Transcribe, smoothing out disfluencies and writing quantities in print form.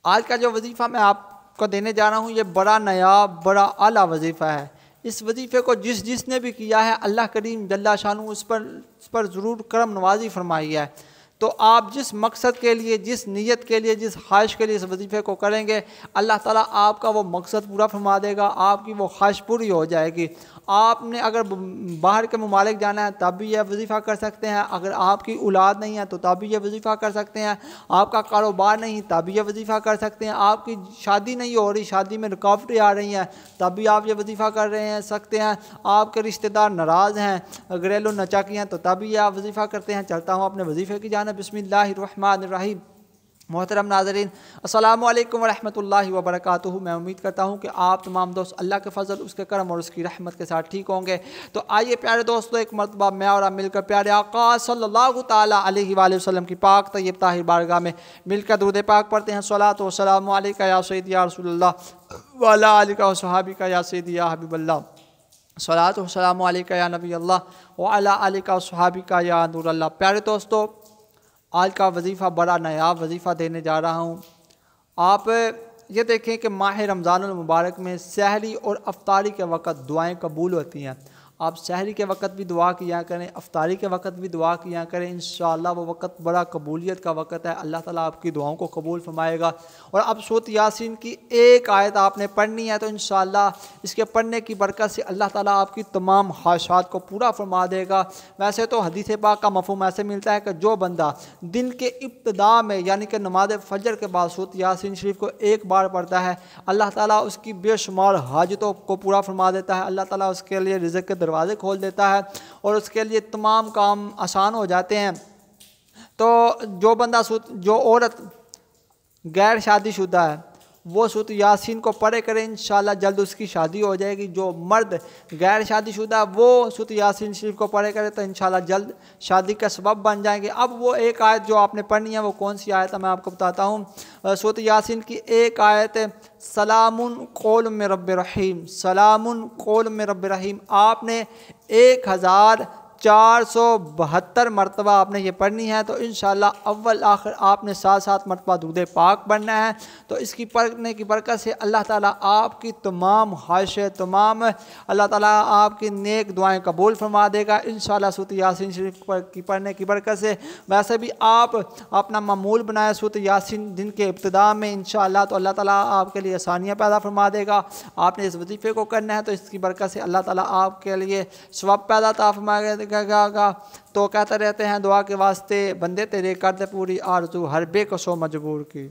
आज का जो वजीफ़ा मैं आपको देने जा रहा हूँ ये बड़ा नायाब बड़ा आला वजीफ़ा है। इस वजीफ़े को जिसने भी किया है अल्लाह करीम जल्ला शानू उस पर ज़रूर करम नवाजी फरमाई है। तो आप जिस मकसद के लिए, जिस नीयत के लिए, जिस ख्वाहिश के लिए इस वजीफ़े को करेंगे अल्लाह ताला आपका वो मकसद पूरा फरमा देगा, आपकी वो ख्वाहिश पूरी हो जाएगी। आपने अगर बाहर के ममालिक जाना है तब भी यह वजीफ़ा कर सकते हैं, अगर आपकी औलाद नहीं है तो तब भी यह वजीफ़ा कर सकते हैं, आपका कारोबार नहीं तब भी यह वजीफ़ा कर सकते हैं, आपकी शादी नहीं हो रही, शादी में रुकावटें आ रही हैं तब भी आप ये वजीफ़ा कर रहे हैं सकते हैं, आपके रिश्तेदार नाराज़ हैं, घरेलू नचाकी हैं तो तब भी आप वजीफ़ा करते हैं। चलता हूँ अपने वजीफ़े की जानिब। बिस्मिल्लाहिर्रहमानिर्रहीम। मोहतरम नाज़रीन, अस्सलामु अलैकुम वरहमतुल्लाहि वबरकातुहू। मैं उम्मीद करता हूँ कि आप तमाम दोस्त अल्लाह के फ़ज़ल, उसके करम और उसकी रहमत के साथ ठीक होंगे। तो आइए प्यारे दोस्तों, एक मरतबा मैं और आप मिलकर प्यारे आका सल्लल्लाहु ताला अलैहि वसल्लम की पाक तय्यब ताहिर बारगाह में मिलकर दुरूद पाक पढ़ते हैं। सलातो व सलामु अलैका या सय्यदी या रसूलल्लाह व अला आलिका व सहाबिका या सय्यदी या हबीबल्लाह। सलातो व सलामु अलैका या नबी अल्लाह व अला आलिका व सहाबिका या नूर अल्लाह। प्यारे दोस्तों, आज का वजीफ़ा बड़ा नायाब वजीफ़ा देने जा रहा हूँ। आप ये देखें कि माह रमज़ानुल मुबारक में सहरी और अफ्तारी के वक़्त दुआएं कबूल होती हैं। आप सहरी के वक़्त भी दुआ किया करें, अफ्तारी के वक़्त भी दुआ किया करें। इंशाअल्लाह वो वक़्त बड़ा कबूलियत का वक़्त है, अल्लाह ताला आपकी दुआओं को कबूल फरमाएगा। और अब सूरत यासीन की एक आयत आपने पढ़नी है तो इंशाअल्लाह इसके पढ़ने की बरकत से अल्लाह ताला आपकी तमाम ख्वाहिशात को पूरा फरमा देगा। वैसे तो हदीस पाक का मफ़हूम ऐसे मिलता है कि जो बंदा दिन के इब्तिदा में यानी कि नमाज फ़जर के बाद सूरत यासीन शरीफ को एक बार पढ़ता है, अल्लाह ताला उसकी बेशुमार हाजतों को पूरा फरमा देता है। अल्लाह ताला उसके लिए रिज़्क़ के दरवाज़े खोल देता है और उसके लिए तमाम काम आसान हो जाते हैं। तो जो औरत गैर शादीशुदा है वो सूरत यासीन को पढ़े करें, इंशाअल्लाह जल्द उसकी शादी हो जाएगी। जो मर्द गैर शादीशुदा वो सूरत यासीन शरीफ को पढ़े करें तो इंशाअल्लाह जल्द शादी का सबब बन जाएंगे। अब वो एक आयत जो आपने पढ़नी है वो कौन सी आयत है मैं आपको बताता हूँ। सूरत यासीन की एक आयत है, सलामुन कौलुम मिर रब्बिर रहीम, सलामुन कौलुम मिर रब्बिर रहीम। आपने 1472 मरतबा आपने ये पढ़नी है। तो इंशाअल्लाह अव्वल आखिर आपने 7-7 मरतबा दुरूद पाक पढ़ना है। तो इसकी पढ़ने की बरकत से अल्लाह ताला आपकी तमाम ख्वाहिशें, तमाम अल्लाह ताला आपकी नेक दुआएं कबूल फरमा देगा इंशाअल्लाह सूरत यासीन शरीफ की पढ़ने की बरकत से। वैसे भी आप अपना मामूल बनाए सूरत यासीन दिन के इब्तिदा में इंशाअल्लाह, तो अल्लाह ताला आपके लिए आसानियाँ पैदा फरमा देगा। आपने इस वजीफ़े को करना है तो इसकी बरकत से अल्लाह ताला आपके लिए सवाब पैदा फरमाएगा। तो कहते रहते हैं दुआ के वास्ते, बंदे तेरे कर दे पूरी आरज़ू, हर बेकसो मजबूर की।